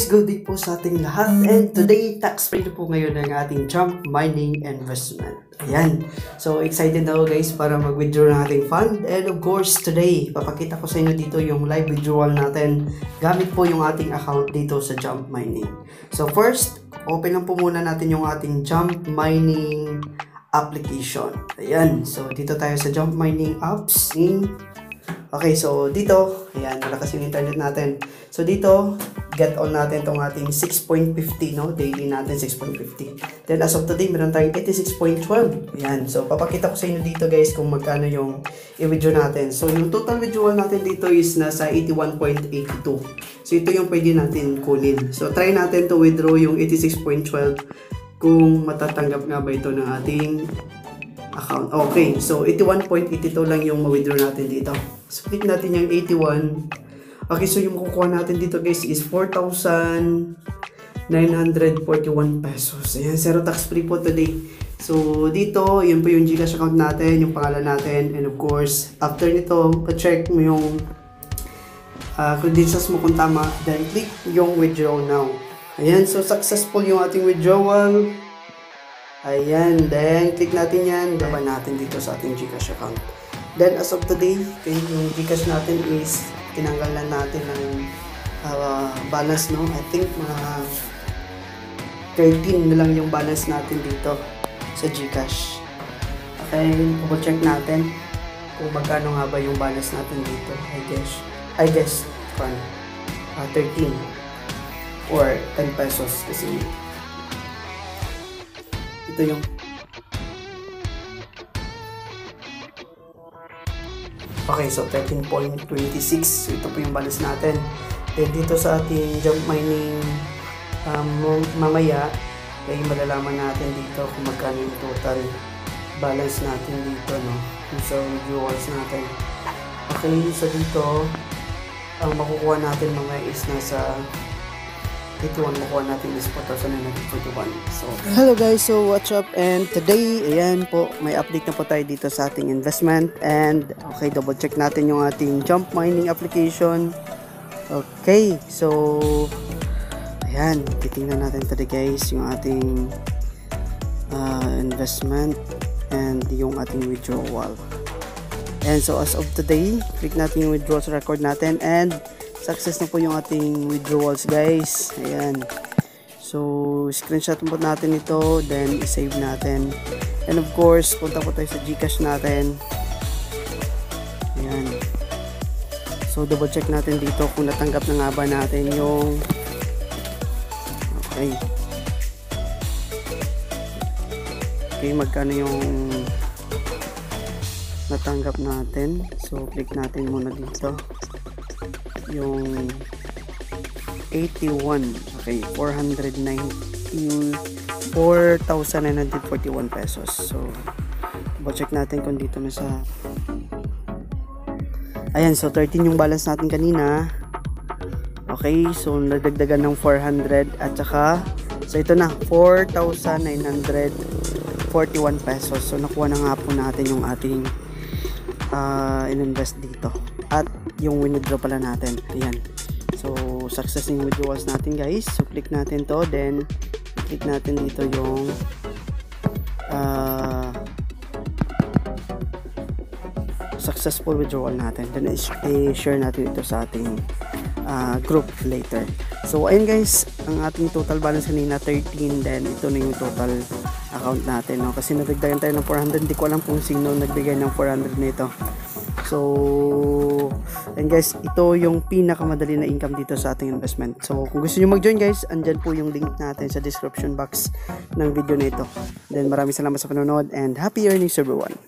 guys, good day po sa ating lahat. And today, tax-free po ngayon ang ating Jump Mining Investment. Ayan. So, excited na ako guys para mag-withdraw ng ating fund. And of course, today, papakita ko sa inyo dito yung live withdrawal natin gamit po yung ating account dito sa Jump Mining. So, first, open lang po muna natin yung ating Jump Mining application. Ayan. So, dito tayo sa Jump Mining apps. Okay, so dito, ayan, malakas yung internet natin. So dito, get on natin tong ating 6.50, no? Daily natin, 6.50. Then as of today, meron tayong 86.12. Ayan, so papakita ko sa inyo dito guys kung magkano yung i-withdraw natin. So yung total withdrawal natin dito is nasa 81.82. So ito yung pwede natin kunin. So try natin to withdraw yung 86.12 kung matatanggap nga ba ito ng ating account. Okay, so 81.82 lang yung ma-withdraw natin dito. So click natin yung 81. Okay, so yung makukuha natin dito guys is 4,941 pesos. Ayan, zero tax free po today. So dito, yun po yung GCash account natin, yung pangalan natin, and of course, after nito, pa-check mo yung credentials mo kung tama, then click yung withdraw now. Ayan, so successful yung ating withdrawal. Ayan, then click natin yan, gawa natin dito sa ating GCash account. Then as of today, okay, yung GCash natin is tinanggalan natin ng balance, no? I think mga 13 na lang yung balance natin dito sa GCash. Okay, check natin kung magkano nga ba yung balance natin dito. I guess 13 or 10 pesos kasi ito yung okay, so 13.26. So ito po yung balance natin. Then dito sa ating Jump Mining mamaya ay malalaman natin dito kung magkano yung total balance natin dito, no? So withdrawals natin. Okay, so dito ang makukuha natin mamaya is nasa 81, makuha natin is 4,941. So, hello guys, so what's up? And today, ayan po, may update na po tayo dito sa ating investment. And okay, double check natin yung ating Jump Mining application. Okay, so ayan, titingnan natin today guys yung ating investment and yung ating withdrawal. And so as of today, click natin yung withdrawals record natin and success na po yung ating withdrawals guys. Ayan. So, screenshot po natin ito. Then, isave natin. And of course, punta po tayo sa GCash natin. Ayan. So, double check natin dito kung natanggap na nga ba natin yung okay. Okay, magkano yung natanggap natin. So, click natin muna dito. Yung 81, okay, 4,941 pesos. So, check natin kung dito na sa ayan, so 13 yung balance natin kanina. Okay, so nadagdagan ng 400 at saka so ito na 4,941 pesos. So nakuha na nga po natin yung ating in-invest dito at yung withdraw pala natin. Ayan. So, success yung withdrawals natin guys. So, click natin to. Then, click natin dito yung successful withdrawal natin. Then, i-share natin ito sa ating group later. So, ayun guys. Ang ating total balance kanina 13. Then, ito na yung total account natin. No? Kasi nagdagdagan tayo ng 400. Hindi ko alam kung sino nagbigay ng 400 nito. So, and guys, ito yung pinakamadali na income dito sa ating investment. So, kung gusto nyo mag-join guys, andyan po yung link natin sa description box ng video na ito. Then, maraming salamat sa panonood and happy earnings everyone!